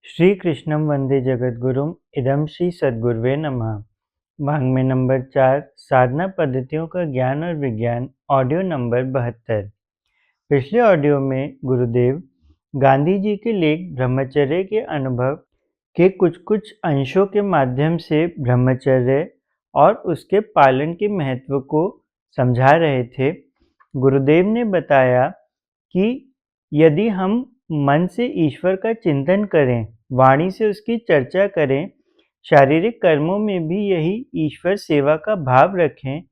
श्री कृष्णं वंदे जगद्गुरुम इदं श्री सद्गुरुवे नमः। वाङ्मय नंबर 4 साधना पद्धतियों का ज्ञान और विज्ञान ऑडियो नंबर 72। पिछले ऑडियो में गुरुदेव गांधी जी के लेख ब्रह्मचर्य के अनुभव के कुछ अंशों के माध्यम से ब्रह्मचर्य और उसके पालन के महत्व को समझा रहे थे। गुरुदेव ने बताया कि यदि हम मन से ईश्वर का चिंतन करें, वाणी से उसकी चर्चा करें, शारीरिक कर्मों में भी यही ईश्वर सेवा का भाव रखें,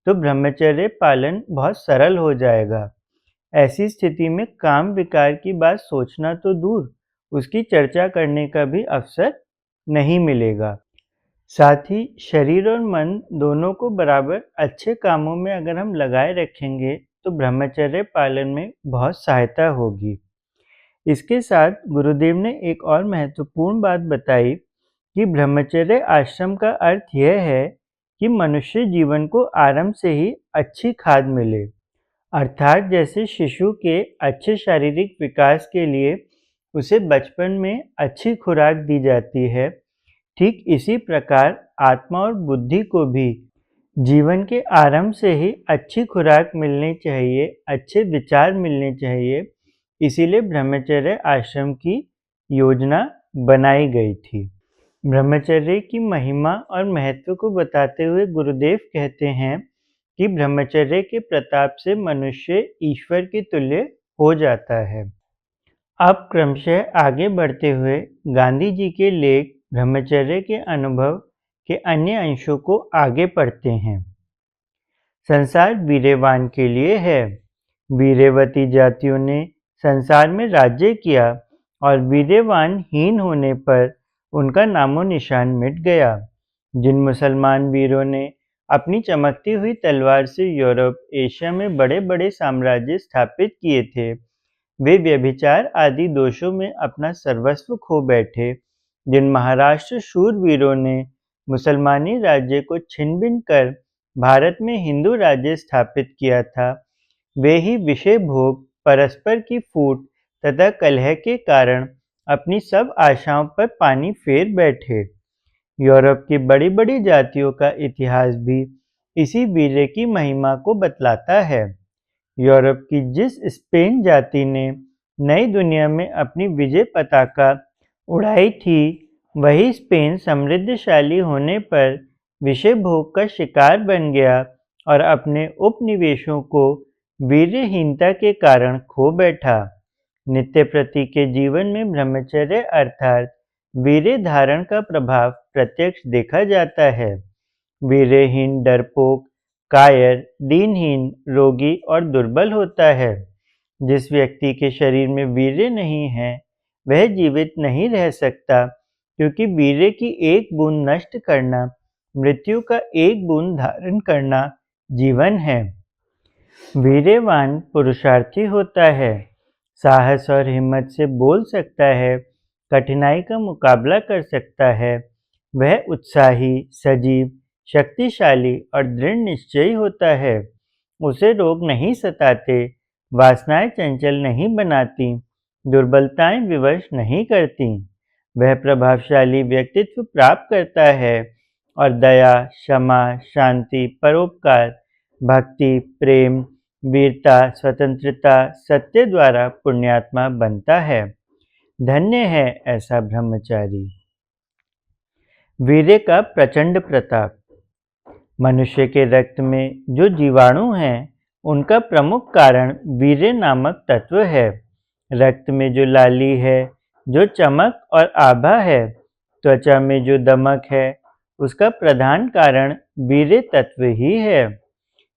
तो ब्रह्मचर्य पालन बहुत सरल हो जाएगा। ऐसी स्थिति में काम विकार की बात सोचना तो दूर, उसकी चर्चा करने का भी अवसर नहीं मिलेगा। साथ ही शरीर और मन दोनों को बराबर अच्छे कामों में अगर हम लगाए रखेंगे, तो ब्रह्मचर्य पालन में बहुत सहायता होगी। इसके साथ गुरुदेव ने एक और महत्वपूर्ण बात बताई कि ब्रह्मचर्य आश्रम का अर्थ यह है कि मनुष्य जीवन को आरंभ से ही अच्छी खाद मिले, अर्थात जैसे शिशु के अच्छे शारीरिक विकास के लिए उसे बचपन में अच्छी खुराक दी जाती है, ठीक इसी प्रकार आत्मा और बुद्धि को भी जीवन के आरंभ से ही अच्छी खुराक मिलनी चाहिए, अच्छे विचार मिलने चाहिए। इसीलिए ब्रह्मचर्य आश्रम की योजना बनाई गई थी। ब्रह्मचर्य की महिमा और महत्व को बताते हुए गुरुदेव कहते हैं कि ब्रह्मचर्य के प्रताप से मनुष्य ईश्वर के तुल्य हो जाता है। अब क्रमशः आगे बढ़ते हुए गांधी जी के लेख ब्रह्मचर्य के अनुभव के अन्य अंशों को आगे पढ़ते हैं। संसार वीर्यवान के लिए है। वीर्यवती जातियों ने संसार में राज्य किया और वीर्यवान हीन होने पर उनका नामो निशान मिट गया। जिन मुसलमान वीरों ने अपनी चमकती हुई तलवार से यूरोप, एशिया में बड़े बड़े साम्राज्य स्थापित किए थे, वे व्यभिचार आदि दोषों में अपना सर्वस्व खो बैठे। जिन महाराष्ट्र शूरवीरों ने मुसलमानी राज्य को छिन-भिन कर भारत में हिंदू राज्य स्थापित किया था, वे ही विषय भोग, परस्पर की फूट तथा कलह के कारण अपनी सब आशाओं पर पानी फेर बैठे। यूरोप की बड़ी बड़ी जातियों का इतिहास भी इसी वीर्य की महिमा को बतलाता है। यूरोप की जिस स्पेन जाति ने नई दुनिया में अपनी विजय पताका उड़ाई थी, वही स्पेन समृद्धशाली होने पर विषय भोग का शिकार बन गया और अपने उपनिवेशों को वीर्यहीनता के कारण खो बैठा। नित्य प्रति के जीवन में ब्रह्मचर्य अर्थात वीर्य धारण का प्रभाव प्रत्यक्ष देखा जाता है। वीर्यहीन डरपोक, कायर, दीनहीन, रोगी और दुर्बल होता है। जिस व्यक्ति के शरीर में वीर्य नहीं है, वह जीवित नहीं रह सकता, क्योंकि वीर्य की एक बूंद नष्ट करना, मृत्यु का एक बूंद धारण करना जीवन है। वीर्यवान पुरुषार्थी होता है, साहस और हिम्मत से बोल सकता है, कठिनाई का मुकाबला कर सकता है। वह उत्साही, सजीव, शक्तिशाली और दृढ़ निश्चयी होता है। उसे रोग नहीं सताते, वासनाएं चंचल नहीं बनाती, दुर्बलताएं विवश नहीं करती। वह प्रभावशाली व्यक्तित्व प्राप्त करता है और दया, क्षमा, शांति, परोपकार, भक्ति, प्रेम, वीरता, स्वतंत्रता, सत्य द्वारा पुण्यात्मा बनता है। धन्य है ऐसा ब्रह्मचारी। वीर्य का प्रचंड प्रताप। मनुष्य के रक्त में जो जीवाणु हैं, उनका प्रमुख कारण वीर्य नामक तत्व है। रक्त में जो लाली है, जो चमक और आभा है, त्वचा में जो दमक है, उसका प्रधान कारण वीर्य तत्व ही है।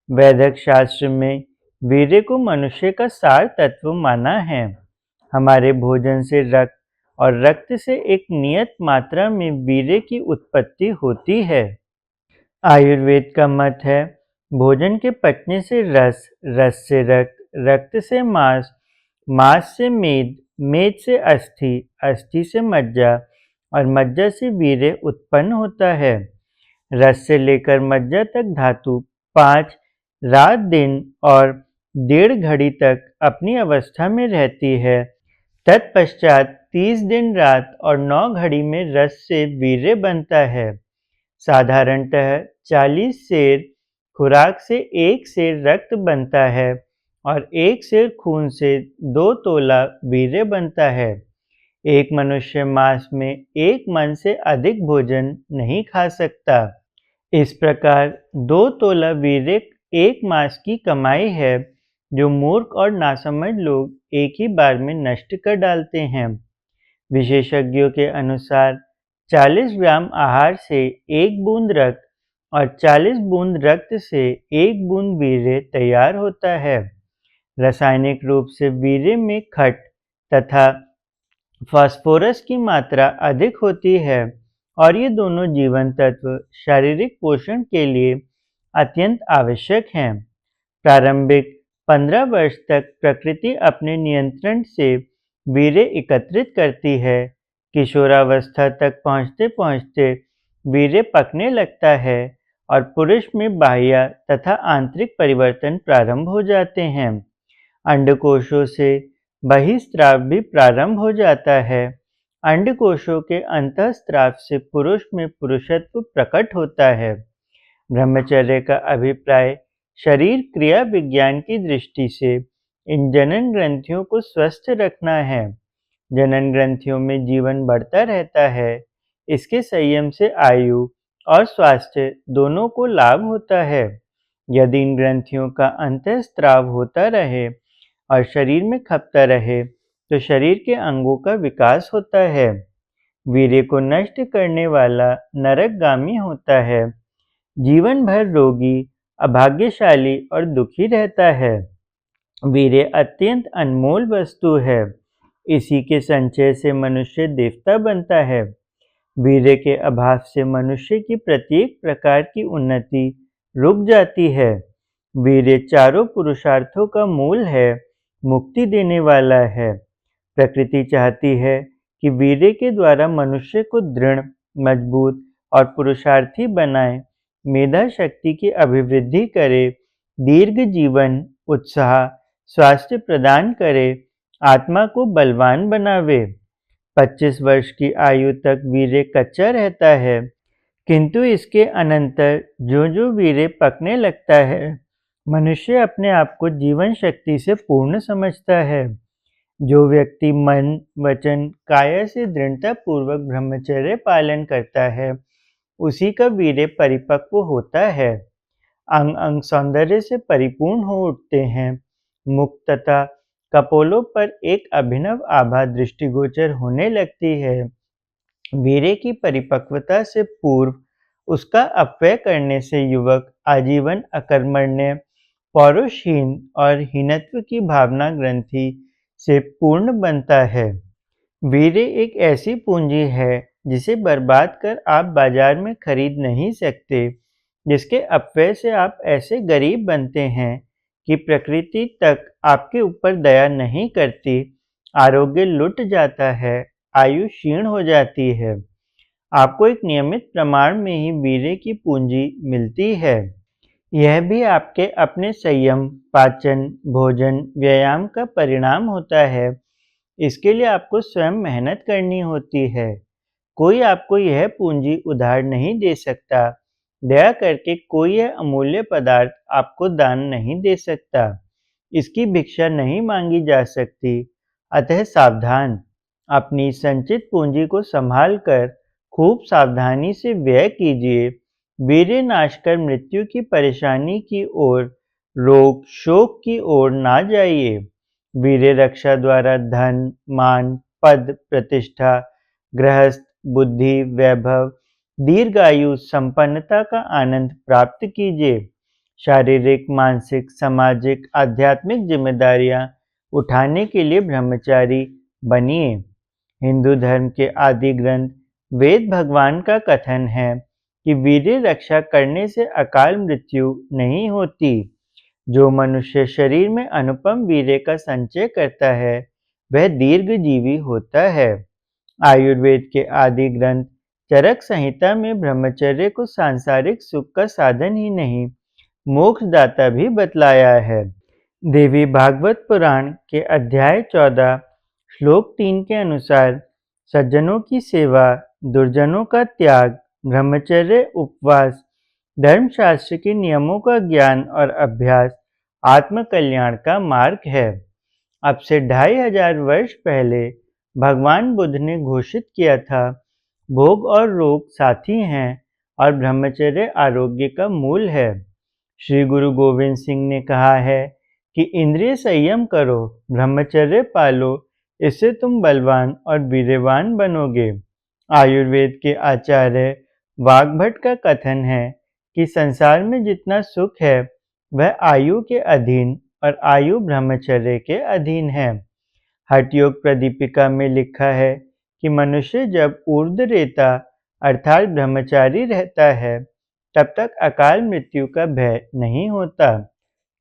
वैदिक शास्त्र में वीर्य को मनुष्य का सार तत्व माना है। हमारे भोजन से रक्त और रक्त से एक नियत मात्रा में वीर्य की उत्पत्ति होती है। आयुर्वेद का मत है, भोजन के पचने से रस, रस से रक्त, रक्त से मांस, मांस से मेद, मेद से अस्थि, अस्थि से मज्जा और मज्जा से वीर्य उत्पन्न होता है। रस से लेकर मज्जा तक धातु 5 रात दिन और 1.5 घड़ी तक अपनी अवस्था में रहती है, तत्पश्चात 30 दिन रात और 9 घड़ी में रस से वीर्य बनता है। साधारणतः 40 सेर खुराक से 1 सेर रक्त बनता है और 1 सेर खून से 2 तोला वीर्य बनता है। एक मनुष्य मास में 1 मन से अधिक भोजन नहीं खा सकता। इस प्रकार 2 तोला वीर्य 1 मास की कमाई है, जो मूर्ख और नासमझ लोग एक ही बार में नष्ट कर डालते हैं। विशेषज्ञों के अनुसार 40 ग्राम आहार से 1 बूंद रक्त और 40 बूंद रक्त से 1 बूंद वीर्य तैयार होता है। रासायनिक रूप से वीर्य में खट तथा फास्फोरस की मात्रा अधिक होती है और ये दोनों जीवन तत्व शारीरिक पोषण के लिए अत्यंत आवश्यक हैं। प्रारंभिक 15 वर्ष तक प्रकृति अपने नियंत्रण से वीर्य एकत्रित करती है। किशोरावस्था तक पहुँचते-पहुँचते वीर्य पकने लगता है और पुरुष में बाह्य तथा आंतरिक परिवर्तन प्रारंभ हो जाते हैं। अंडकोशों से बहिस्राव भी प्रारंभ हो जाता है। अंडकोशों के अंतःस्राव से पुरुष में पुरुषत्व प्रकट होता है। ब्रह्मचर्य का अभिप्राय शरीर क्रिया विज्ञान की दृष्टि से इन जनन ग्रंथियों को स्वस्थ रखना है। जनन ग्रंथियों में जीवन बढ़ता रहता है। इसके संयम से आयु और स्वास्थ्य दोनों को लाभ होता है। यदि इन ग्रंथियों का अंतःस्राव होता रहे और शरीर में खपता रहे, तो शरीर के अंगों का विकास होता है। वीर्य को नष्ट करने वाला नरकगामी होता है। जीवन भर रोगी, अभाग्यशाली और दुखी रहता है। वीर्य अत्यंत अनमोल वस्तु है। इसी के संचय से मनुष्य देवता बनता है। वीर्य के अभाव से मनुष्य की प्रत्येक प्रकार की उन्नति रुक जाती है। वीर्य चारों पुरुषार्थों का मूल है, मुक्ति देने वाला है। प्रकृति चाहती है कि वीर्य के द्वारा मनुष्य को दृढ़, मजबूत और पुरुषार्थी बनाए, मेधा शक्ति की अभिवृद्धि करे, दीर्घ जीवन, उत्साह, स्वास्थ्य प्रदान करे, आत्मा को बलवान बनावे। 25 वर्ष की आयु तक वीर्य कच्चा रहता है, किंतु इसके अनंतर जो वीर्य पकने लगता है, मनुष्य अपने आप को जीवन शक्ति से पूर्ण समझता है। जो व्यक्ति मन, वचन, काया से दृढ़तापूर्वक ब्रह्मचर्य पालन करता है, उसी का वीर्य परिपक्व होता है। अंग अंग सौंदर्य से परिपूर्ण हो उठते हैं। मुख तथा कपोलों पर एक अभिनव आभा दृष्टिगोचर होने लगती है। वीर्य की परिपक्वता से पूर्व उसका अपव्यय करने से युवक आजीवन अकर्मण्य, पौरुषहीन और हीनत्व की भावना ग्रंथि से पूर्ण बनता है। वीर्य एक ऐसी पूंजी है जिसे बर्बाद कर आप बाजार में खरीद नहीं सकते, जिसके अपव्यय से आप ऐसे गरीब बनते हैं कि प्रकृति तक आपके ऊपर दया नहीं करती, आरोग्य लुट जाता है, आयु क्षीण हो जाती है। आपको एक नियमित प्रमाण में ही वीर्य की पूंजी मिलती है। यह भी आपके अपने संयम, पाचन, भोजन, व्यायाम का परिणाम होता है। इसके लिए आपको स्वयं मेहनत करनी होती है। कोई आपको यह पूंजी उधार नहीं दे सकता। दया करके कोई यह अमूल्य पदार्थ आपको दान नहीं दे सकता। इसकी भिक्षा नहीं मांगी जा सकती। अतः सावधान, अपनी संचित पूंजी को संभाल कर खूब सावधानी से व्यय कीजिए। वीर्य नाश कर मृत्यु की परेशानी की ओर, रोग शोक की ओर ना जाइए। वीर्य रक्षा द्वारा धन, मान, पद, प्रतिष्ठा, गृहस्थ, बुद्धि, वैभव, दीर्घायु, संपन्नता का आनंद प्राप्त कीजिए। शारीरिक, मानसिक, सामाजिक, आध्यात्मिक जिम्मेदारियां उठाने के लिए ब्रह्मचारी बनिए। हिंदू धर्म के आदि ग्रंथ वेद भगवान का कथन है कि वीर्य रक्षा करने से अकाल मृत्यु नहीं होती। जो मनुष्य शरीर में अनुपम वीर्य का संचय करता है, वह दीर्घजीवी होता है। आयुर्वेद के आदि ग्रंथ चरक संहिता में ब्रह्मचर्य को सांसारिक सुख का साधन ही नहीं, मोक्षदाता भी बतलाया है। देवी भागवत पुराण के अध्याय 14 श्लोक 3 के अनुसार सज्जनों की सेवा, दुर्जनों का त्याग, ब्रह्मचर्य, उपवास, धर्मशास्त्र के नियमों का ज्ञान और अभ्यास आत्म कल्याण का मार्ग है। अब से 2500 वर्ष पहले भगवान बुद्ध ने घोषित किया था, भोग और रोग साथी हैं और ब्रह्मचर्य आरोग्य का मूल है। श्री गुरु गोविंद सिंह ने कहा है कि इंद्रिय संयम करो, ब्रह्मचर्य पालो, इससे तुम बलवान और वीर्यवान बनोगे। आयुर्वेद के आचार्य वाग्भट का कथन है कि संसार में जितना सुख है वह आयु के अधीन और आयु ब्रह्मचर्य के अधीन है। हठ योग प्रदीपिका में लिखा है कि मनुष्य जब ऊर्ध्व रेता अर्थात ब्रह्मचारी रहता है तब तक अकाल मृत्यु का भय नहीं होता।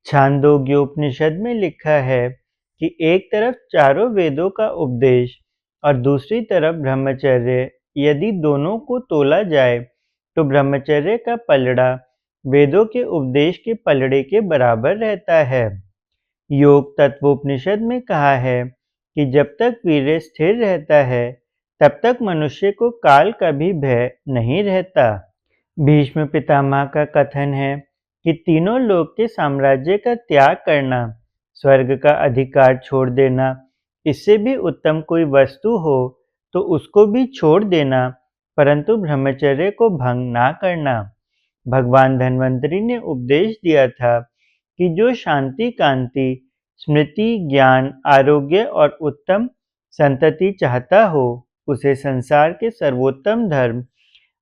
छांदोग्योपनिषद में लिखा है कि एक तरफ चारों वेदों का उपदेश और दूसरी तरफ ब्रह्मचर्य, यदि दोनों को तोला जाए तो ब्रह्मचर्य का पलड़ा वेदों के उपदेश के पलड़े के बराबर रहता है। योग तत्वोपनिषद में कहा है कि जब तक वीर्य स्थिर रहता है तब तक मनुष्य को काल का भी भय नहीं रहता। भीष्म पितामह का कथन है कि तीनों लोक के साम्राज्य का त्याग करना, स्वर्ग का अधिकार छोड़ देना, इससे भी उत्तम कोई वस्तु हो तो उसको भी छोड़ देना, परंतु ब्रह्मचर्य को भंग ना करना। भगवान धन्वंतरि ने उपदेश दिया था कि जो शांति, कांति, स्मृति, ज्ञान, आरोग्य और उत्तम संतति चाहता हो, उसे संसार के सर्वोत्तम धर्म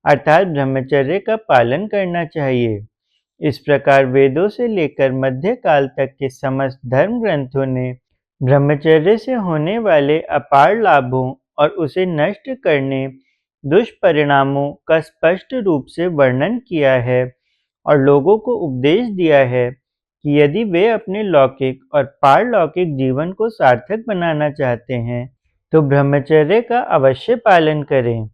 अर्थात ब्रह्मचर्य का पालन करना चाहिए। इस प्रकार वेदों से लेकर मध्यकाल तक के समस्त धर्म ग्रंथों ने ब्रह्मचर्य से होने वाले अपार लाभों और उसे नष्ट करने दुष्परिणामों का स्पष्ट रूप से वर्णन किया है और लोगों को उपदेश दिया है कि यदि वे अपने लौकिक और पारलौकिक जीवन को सार्थक बनाना चाहते हैं तो ब्रह्मचर्य का अवश्य पालन करें।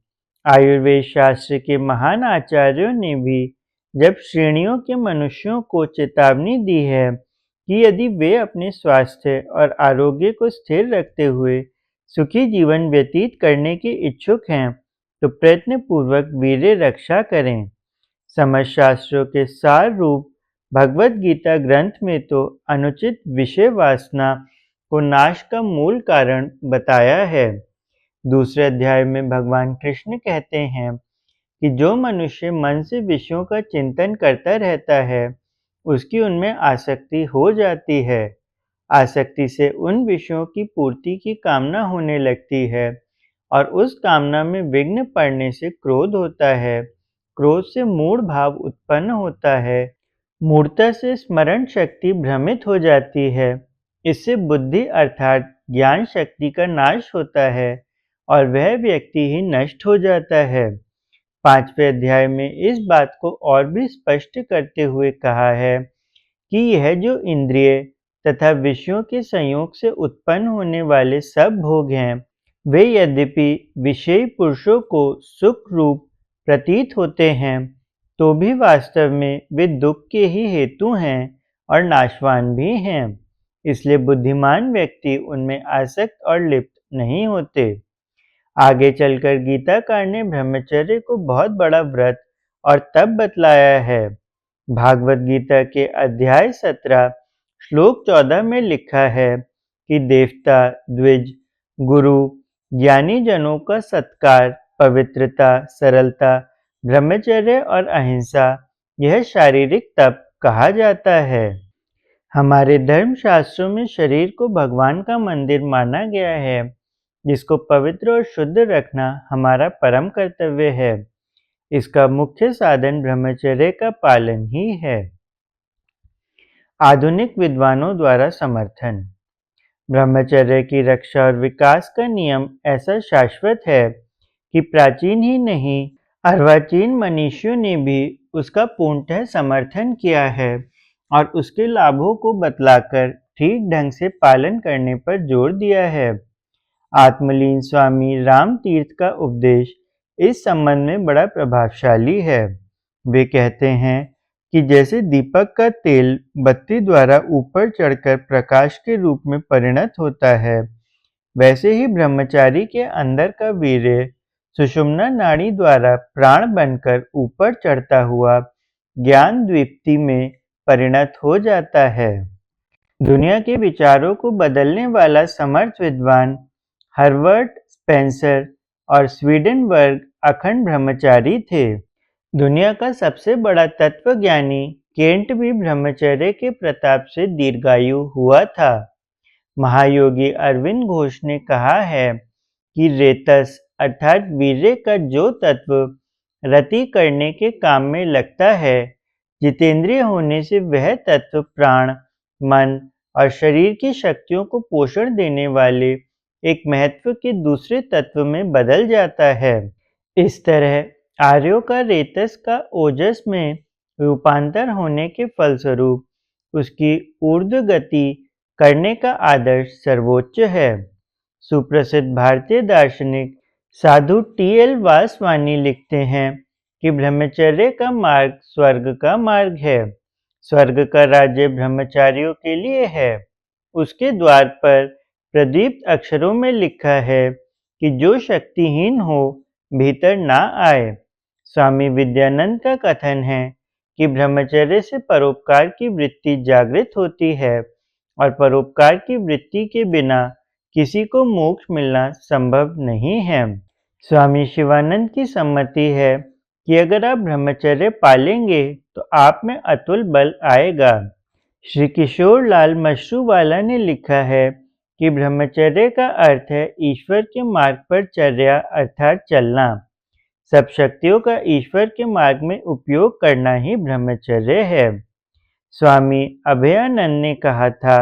आयुर्वेद शास्त्र के महान आचार्यों ने भी जब श्रेणियों के मनुष्यों को चेतावनी दी है कि यदि वे अपने स्वास्थ्य और आरोग्य को स्थिर रखते हुए सुखी जीवन व्यतीत करने के इच्छुक हैं तो प्रयत्नपूर्वक वीर्य रक्षा करें। समस्त शास्त्रों के सार रूप भगवद गीता ग्रंथ में तो अनुचित विषय वासना को नाश का मूल कारण बताया है। दूसरे अध्याय में भगवान कृष्ण कहते हैं कि जो मनुष्य मन से विषयों का चिंतन करता रहता है उसकी उनमें आसक्ति हो जाती है। आसक्ति से उन विषयों की पूर्ति की कामना होने लगती है और उस कामना में विघ्न पड़ने से क्रोध होता है। क्रोध से मूढ़ भाव उत्पन्न होता है। मूढ़ता से स्मरण शक्ति भ्रमित हो जाती है। इससे बुद्धि अर्थात ज्ञान शक्ति का नाश होता है और वह व्यक्ति ही नष्ट हो जाता है। 5वें अध्याय में इस बात को और भी स्पष्ट करते हुए कहा है कि यह जो इंद्रिय तथा विषयों के संयोग से उत्पन्न होने वाले सब भोग हैं, वे यद्यपि विषयी पुरुषों को सुख रूप प्रतीत होते हैं, तो भी वास्तव में वे दुख के ही हेतु हैं और नाशवान भी हैं। इसलिए बुद्धिमान व्यक्ति उनमें आसक्त और लिप्त नहीं होते। आगे चलकर गीताकार ने ब्रह्मचर्य को बहुत बड़ा व्रत और तप बतलाया है। भागवत गीता के अध्याय 17 श्लोक 14 में लिखा है कि देवता, द्विज, गुरु, ज्ञानी जनों का सत्कार, पवित्रता, सरलता, ब्रह्मचर्य और अहिंसा, यह शारीरिक तप कहा जाता है। हमारे धर्मशास्त्रों में शरीर को भगवान का मंदिर माना गया है, जिसको पवित्र और शुद्ध रखना हमारा परम कर्तव्य है। इसका मुख्य साधन ब्रह्मचर्य का पालन ही है। आधुनिक विद्वानों द्वारा समर्थन। ब्रह्मचर्य की रक्षा और विकास का नियम ऐसा शाश्वत है कि प्राचीन ही नहीं अर्वाचीन मनीषियों ने भी उसका पूर्णतः समर्थन किया है और उसके लाभों को बतलाकर ठीक ढंग से पालन करने पर जोर दिया है। आत्मलीन स्वामी राम तीर्थ का उपदेश इस संबंध में बड़ा प्रभावशाली है। वे कहते हैं कि जैसे दीपक का तेल बत्ती द्वारा ऊपर चढ़कर प्रकाश के रूप में परिणत होता है, वैसे ही ब्रह्मचारी के अंदर का वीर्य सुषुम्ना नाड़ी द्वारा प्राण बनकर ऊपर चढ़ता हुआ ज्ञान दीप्ति में परिणत हो जाता है। दुनिया के विचारों को बदलने वाला समर्थ विद्वान हर्बर्ट स्पेंसर और स्वीडनबर्ग अखंड ब्रह्मचारी थे। दुनिया का सबसे बड़ा तत्वज्ञानी केंट भी ब्रह्मचर्य के प्रताप से दीर्घायु हुआ था। महायोगी अरविंद घोष ने कहा है कि रेतस अर्थात वीर्य का जो तत्व रति करने के काम में लगता है, जितेंद्रिय होने से वह तत्व प्राण, मन और शरीर की शक्तियों को पोषण देने वाले एक महत्व के दूसरे तत्व में बदल जाता है। इस तरह आर्यों का रेतस का ओजस में रूपांतर होने के फलस्वरूप उसकी ऊर्ध्व गति करने का आदर्श सर्वोच्च है। सुप्रसिद्ध भारतीय दार्शनिक साधु टी.एल. वासवानी लिखते हैं कि ब्रह्मचर्य का मार्ग स्वर्ग का मार्ग है। स्वर्ग का राज्य ब्रह्मचारियों के लिए है। उसके द्वार पर प्रदीप्त अक्षरों में लिखा है कि जो शक्तिहीन हो भीतर ना आए। स्वामी विद्यानंद का कथन है कि ब्रह्मचर्य से परोपकार की वृत्ति जागृत होती है और परोपकार की वृत्ति के बिना किसी को मोक्ष मिलना संभव नहीं है। स्वामी शिवानंद की सम्मति है कि अगर आप ब्रह्मचर्य पालेंगे तो आप में अतुल बल आएगा। श्री किशोर लाल मशरूवाला ने लिखा है कि ब्रह्मचर्य का अर्थ है ईश्वर के मार्ग पर चर्या अर्थात चलना। सब शक्तियों का ईश्वर के मार्ग में उपयोग करना ही ब्रह्मचर्य है। स्वामी अभयानंद ने कहा था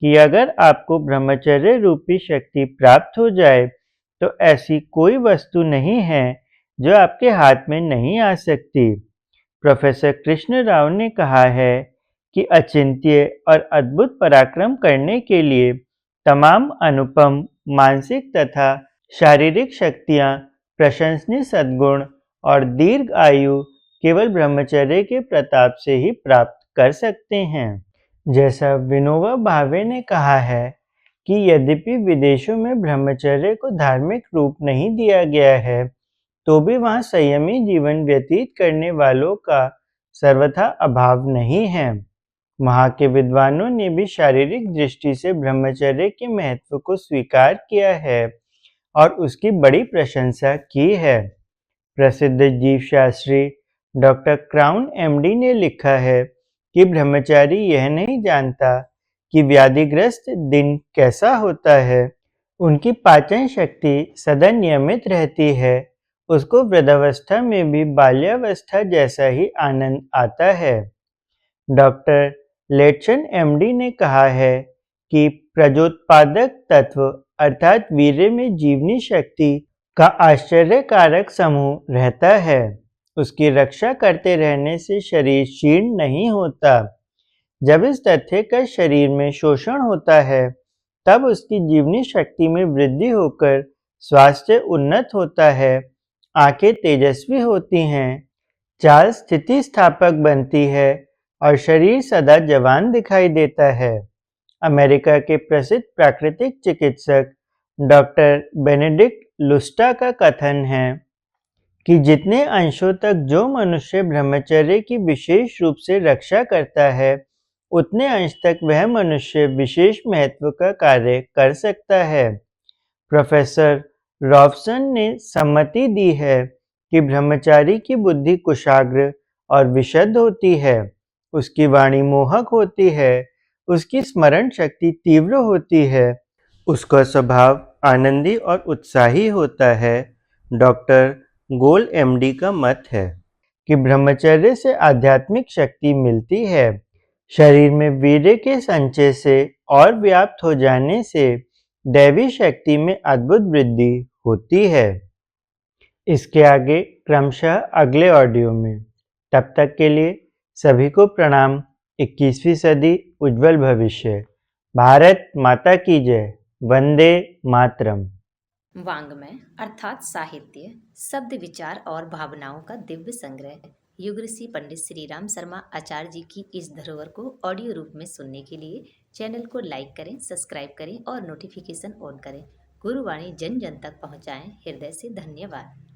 कि अगर आपको ब्रह्मचर्य रूपी शक्ति प्राप्त हो जाए तो ऐसी कोई वस्तु नहीं है जो आपके हाथ में नहीं आ सकती। प्रोफेसर कृष्ण राव ने कहा है कि अचिंत्य और अद्भुत पराक्रम करने के लिए तमाम अनुपम मानसिक तथा शारीरिक शक्तियाँ, प्रशंसनीय सद्गुण और दीर्घ आयु केवल ब्रह्मचर्य के प्रताप से ही प्राप्त कर सकते हैं। जैसा विनोबा भावे ने कहा है कि यद्यपि विदेशों में ब्रह्मचर्य को धार्मिक रूप नहीं दिया गया है, तो भी वहाँ संयमी जीवन व्यतीत करने वालों का सर्वथा अभाव नहीं है। वहाँ के विद्वानों ने भी शारीरिक दृष्टि से ब्रह्मचर्य के महत्व को स्वीकार किया है और उसकी बड़ी प्रशंसा की है। प्रसिद्ध जीवशास्त्री डॉक्टर क्राउन एमडी ने लिखा है कि ब्रह्मचारी यह नहीं जानता कि व्याधिग्रस्त दिन कैसा होता है। उनकी पाचन शक्ति सदा नियमित रहती है। उसको वृद्धावस्था में भी बाल्यावस्था जैसा ही आनंद आता है। डॉक्टर लेटसन एमडी ने कहा है कि प्रजोत्पादक तत्व अर्थात वीर्य में जीवनी शक्ति का आश्चर्यकारक समूह रहता है। उसकी रक्षा करते रहने से शरीर क्षीण नहीं होता। जब इस तथ्य का शरीर में शोषण होता है, तब उसकी जीवनी शक्ति में वृद्धि होकर स्वास्थ्य उन्नत होता है, आंखें तेजस्वी होती हैं, चाल स्थितिस्थापक बनती है और शरीर सदा जवान दिखाई देता है। अमेरिका के प्रसिद्ध प्राकृतिक चिकित्सक डॉक्टर बेनेडिक्ट लुस्टा का कथन है कि जितने अंशों तक जो मनुष्य ब्रह्मचर्य की विशेष रूप से रक्षा करता है, उतने अंश तक वह मनुष्य विशेष महत्व का कार्य कर सकता है। प्रोफेसर रॉबसन ने सम्मति दी है कि ब्रह्मचारी की बुद्धि कुशाग्र और विशुद्ध होती है, उसकी वाणी मोहक होती है, उसकी स्मरण शक्ति तीव्र होती है, उसका स्वभाव आनंदी और उत्साही होता है। डॉक्टर गोल एमडी का मत है कि ब्रह्मचर्य से आध्यात्मिक शक्ति मिलती है। शरीर में वीर्य के संचय से और व्याप्त हो जाने से दैवी शक्ति में अद्भुत वृद्धि होती है। इसके आगे क्रमशः अगले ऑडियो में। तब तक के लिए सभी को प्रणाम। 21वीं सदी उज्जवल भविष्य। भारत माता की जय। वंदे मातरम। वाङ्मय अर्थात साहित्य, शब्द, विचार और भावनाओं का दिव्य संग्रह। युग ऋषि पंडित श्री राम शर्मा आचार्य जी की इस धरोहर को ऑडियो रूप में सुनने के लिए चैनल को लाइक करें, सब्सक्राइब करें और नोटिफिकेशन ऑन करें। गुरुवाणी जन जन तक पहुँचाएं। हृदय से धन्यवाद।